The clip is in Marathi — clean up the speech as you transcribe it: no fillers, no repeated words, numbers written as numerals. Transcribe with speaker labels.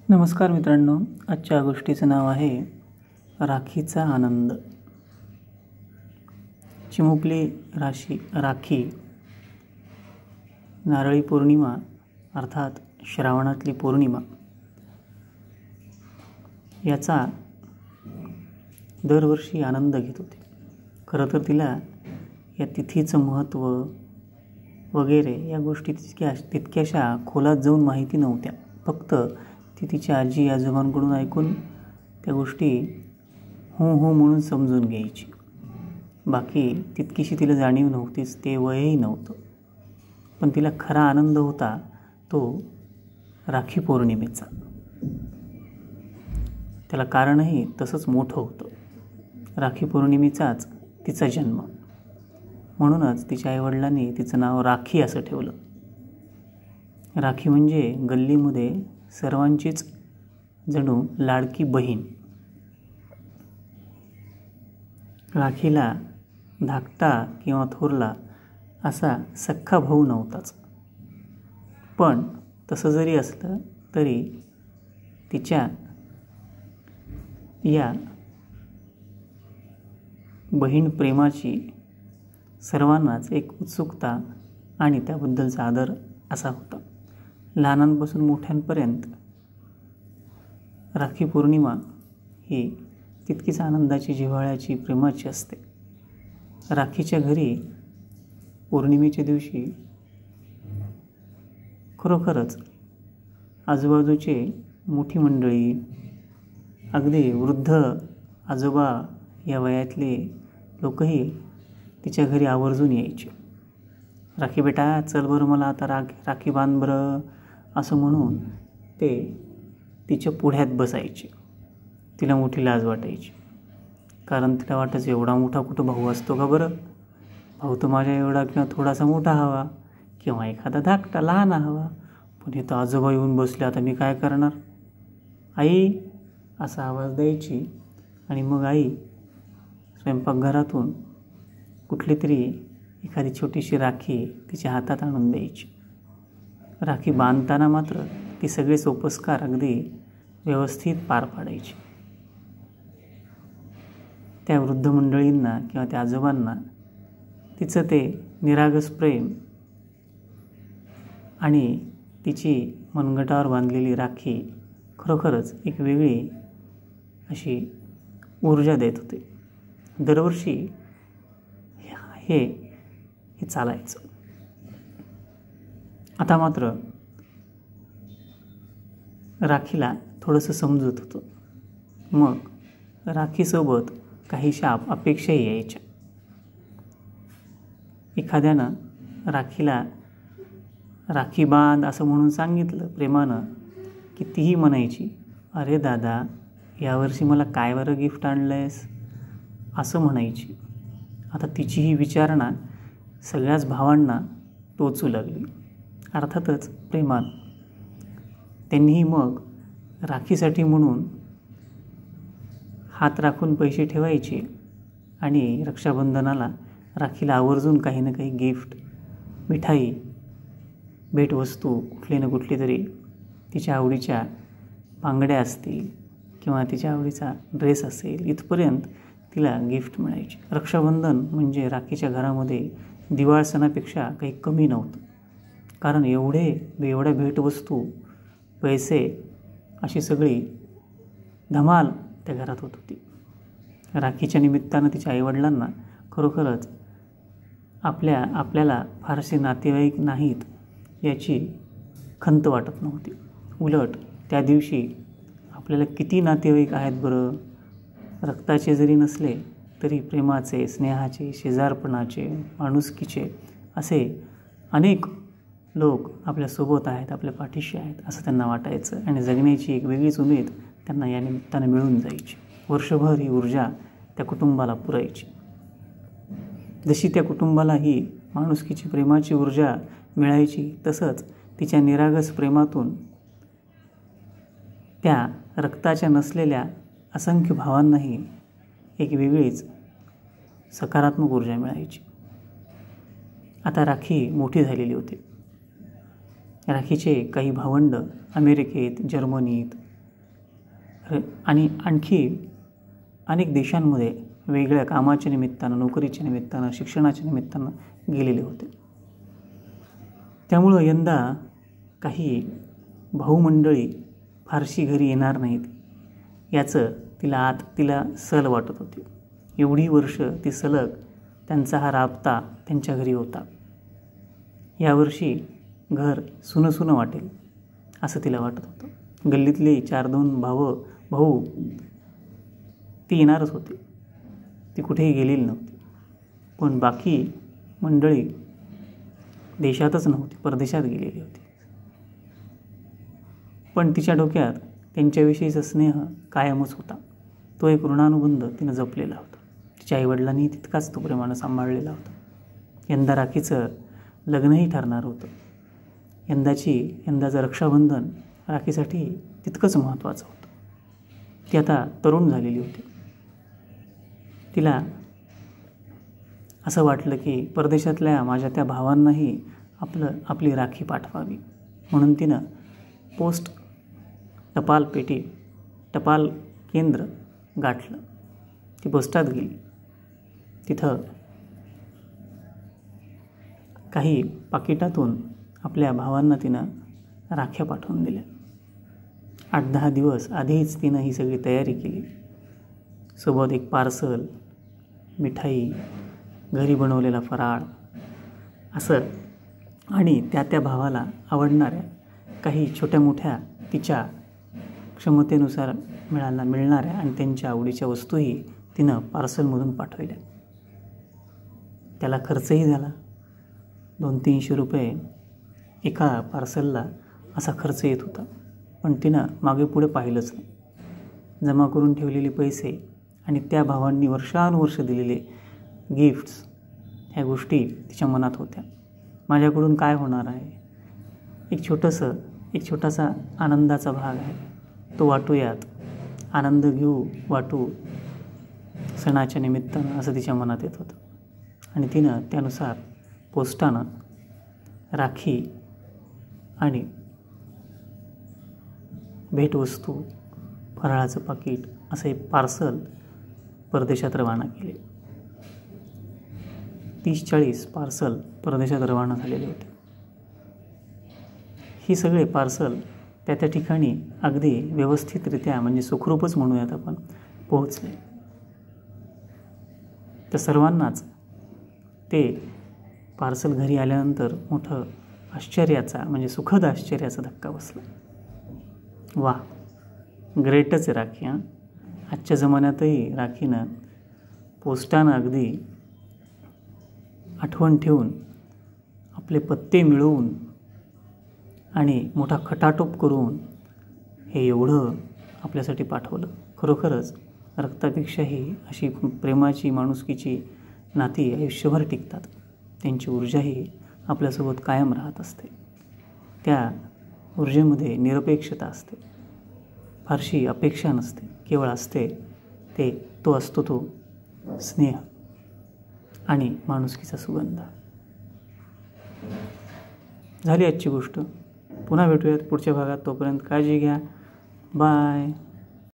Speaker 1: नमस्कार मित्रांनो, आजच्या गोष्टीचं नाव आहे राखीचा आनंद. चिमुकली राखी, नारळी पौर्णिमा अर्थात श्रावणातली पौर्णिमा, याचा दरवर्षी आनंद घेत होते. खरं तर तिला या तिथीचं महत्त्व वगैरे या गोष्टी तितक्याशा खोलात जाऊन माहिती नव्हत्या. फक्त ती तिच्या आजी आजोबांकडून ऐकून त्या गोष्टी हो म्हणून समजून घ्यायची. बाकी तितकीशी तिला जाणीव नव्हतीच, ते वयही नव्हतं. पण तिला खरा आनंद होता तो राखी पौर्णिमेचा. त्याला कारणही तसंच मोठं होतं. राखी पौर्णिमेचाच तिचा जन्म. म्हणूनच तिच्या आईवडिलांनी तिचं नाव राखी असं ठेवलं. राखी म्हणजे गल्लीमध्ये सर्वांचीच जणू लाडकी बहीण. राखीला धाकटा किंवा थोरला असा सख्खा भाऊ नव्हताच. पण तसं जरी असलं तरी तिच्या या बहीण प्रेमाची सर्वांनाच एक उत्सुकता आणि त्याबद्दलचा आदर असा होता. लहानांपासून मोठ्यांपर्यंत राखी पौर्णिमा ही तितकीच आनंदाची, जिव्हाळ्याची, प्रेमाची असते. राखीच्या घरी पौर्णिमेच्या दिवशी खरोखरच आजूबाजूचे मोठी मंडळी, अगदी वृद्ध आजोबा या वयातले लोकही तिच्या घरी आवर्जून यायचे. राखी बेटा, चल बरं, मला आता राखी बांध बरं, असं म्हणून ते तिच्या पुढ्यात बसायचे. तिला मोठी लाज वाटायची, कारण तिला वाटायचं एवढा मोठा कुठं भाऊ असतो का बरं? भाऊ तर माझ्या एवढा किंवा थोडासा मोठा हवा, किंवा एखादा धाकटा लहान हवा. पण इथं आजोबा येऊन बसले, आता मी काय करणार? आई असा आवाज द्यायची आणि मग आई स्वयंपाकघरातून कुठली तरी एखादी छोटीशी राखी तिच्या हातात आणून द्यायची. राखी बांधताना मात्र ती सगळे सोपस्कार अगदी व्यवस्थित पार पाडायची. त्या वृद्ध मंडळींना किंवा त्या आजोबांना तिचं ते निरागस प्रेम आणि तिची मनगटावर बांधलेली राखी खरोखरच एक वेगळी अशी ऊर्जा देत होते. दरवर्षी हे चालायचं. आता मात्र राखीला थोडंसं समजत होतं. मग राखीसोबत काहीशा अपेक्षाही यायच्या. एखाद्यानं राखीला राखी बांध असं म्हणून सांगितलं प्रेमानं की तीही म्हणायची, अरे दादा, यावर्षी मला काय बरं गिफ्ट आणलंयस, असं म्हणायची. आता तिची ही विचारणा सगळ्याच भावांना टोचू लागली, अर्थातच प्रेमानं. त्यांनीही मग राखीसाठी म्हणून हात राखून पैसे ठेवायचे आणि रक्षाबंधनाला राखीला आवर्जून काही ना काही गिफ्ट, मिठाई, भेटवस्तू, कुठली ना कुठली तरी तिच्या आवडीच्या बांगड्या असतील किंवा तिच्या आवडीचा ड्रेस असेल, इथपर्यंत तिला गिफ्ट मिळायचे. रक्षाबंधन म्हणजे राखीच्या घरामध्ये दिवाळ सणापेक्षा काही कमी नव्हतं. कारण एवढ्या भेटवस्तू, पैसे, अशी सगळी धमाल त्या घरात होत होती. राखीच्या निमित्तानं तिच्या आईवडिलांना खरोखरच आपल्याला फारसे नातेवाईक नाहीत याची खंत वाटत नव्हती. उलट त्या दिवशी आपल्याला किती नातेवाईक आहेत बरं. रक्ताचे जरी नसले तरी प्रेमाचे, स्नेहाचे, शेजारपणाचे, माणुसकीचे असे अनेक लोक आपल्यासोबत आहेत, आपल्या पाठीशी आहेत असं त्यांना वाटायचं. आणि जगण्याची एक वेगळीच उमेद त्यांना या निमित्तानं मिळून जायची. वर्षभर ही ऊर्जा त्या कुटुंबाला पुरायची. जशी त्या कुटुंबाला ही माणुसकीची, प्रेमाची ऊर्जा मिळायची, तसंच तिच्या निरागस प्रेमातून त्या रक्ताच्या नसलेल्या असंख्य भावांनाही एक वेगळीच सकारात्मक ऊर्जा मिळायची. आता राखी मोठी झालेली होती. राखीचे काही भावंड अमेरिकेत, जर्मनीत, आणि आणखी अनेक देशांमध्ये वेगळ्या कामाच्या निमित्तानं, नोकरीच्या निमित्तानं, शिक्षणाच्या निमित्तानं गेलेले होते. त्यामुळं यंदा काही भाऊमंडळी फारशी घरी येणार नाहीत याचं तिला सल वाटत होती. एवढी वर्ष ती सलग त्यांचा हा राबता त्यांच्या घरी होता. यावर्षी घर सुनं वाटेल असं तिला वाटत होतं. गल्लीतले 4-2 भाऊ ती येणारच होती. ती कुठेही गेलेली नव्हती. पण बाकी मंडळी देशातच नव्हती, परदेशात गेलेली होती. पण तिच्या डोक्यात त्यांच्याविषयीचा स्नेह कायमच होता. तो एक ऋणानुबंध तिनं जपलेला होता. तिच्या आईवडिलांनी तितकाच तो प्रेमानं सांभाळलेला होता. यंदा राखीचं लग्नही ठरणार होतं. यंदाचं रक्षाबंधन राखीसाठी तितकंच महत्त्वाचं होतं. ती आता तरुण झालेली होती. तिला असं वाटलं की परदेशातल्या माझ्या त्या भावांनाही आपली राखी पाठवावी. म्हणून तिनं टपाल केंद्र गाठलं. ती पोस्टात गेली. तिथं काही पाकिटातून आपल्या भावांना तिनं राख्या पाठवून दिल्या. 8-10 दिवस आधीच तिनं ही सगळी तयारी केली. सोबत एक पार्सल, मिठाई, घरी बनवलेला फराळ असं आणि त्या भावाला आवडणाऱ्या काही छोट्या मोठ्या तिच्या क्षमतेनुसार मिळणाऱ्या आणि त्यांच्या आवडीच्या वस्तूही तिनं पार्सलमधून पाठवल्या. त्याला खर्चही झाला. 200-300 रुपये एका पार्सलला असा खर्च येत होता. पण तिनं मागे पुढे पाहिलंच नाही. जमा करून ठेवलेले पैसे आणि त्या भावांनी वर्षानुवर्ष दिलेले गिफ्ट्स, ह्या गोष्टी तिच्या मनात होत्या. माझ्याकडून काय होणार आहे? एक छोटासा आनंदाचा भाग आहे, तो वाटूयात, आनंद घेऊ, वाटू सणाच्या निमित्तानं, असं तिच्या मनात येत होतं. आणि तिनं त्यानुसार पोस्टानं राखी आणि भेटवस्तू, फराळाचं पाकिट असं एक पार्सल परदेशात रवाना केले. 30-40 पार्सल परदेशात रवाना झालेले होते. ही सगळे पार्सल त्या ठिकाणी अगदी व्यवस्थितरित्या, म्हणजे सुखरूपच म्हणूयात आपण, पोहोचले. तर सर्वांनाच ते पार्सल घरी आल्यानंतर मोठं आश्चर्याचा, म्हणजे सुखद आश्चर्याचा धक्का बसला. वा, ग्रेटच आहे राखी. आजच्या जमान्यातही राखीनं पोस्टानं अगदी आठवण ठेवून, आपले पत्ते मिळवून आणि मोठा खटाटोप करून हे एवढं आपल्यासाठी पाठवलं. खरोखरच रक्तापेक्षाही अशी प्रेमाची, माणुसकीची नाती आयुष्यभर टिकतात. त्यांची ऊर्जाही आपल्यासोबत कायम राहत असते. त्या ऊर्जेमध्ये निरपेक्षता असते, फारशी अपेक्षा नसते. केवळ असते तो स्नेह आणि माणुसकीचा सुगंध. झाली आजची गोष्ट. पुन्हा भेटूयात पुढच्या भागात. तोपर्यंत काळजी घ्या. बाय.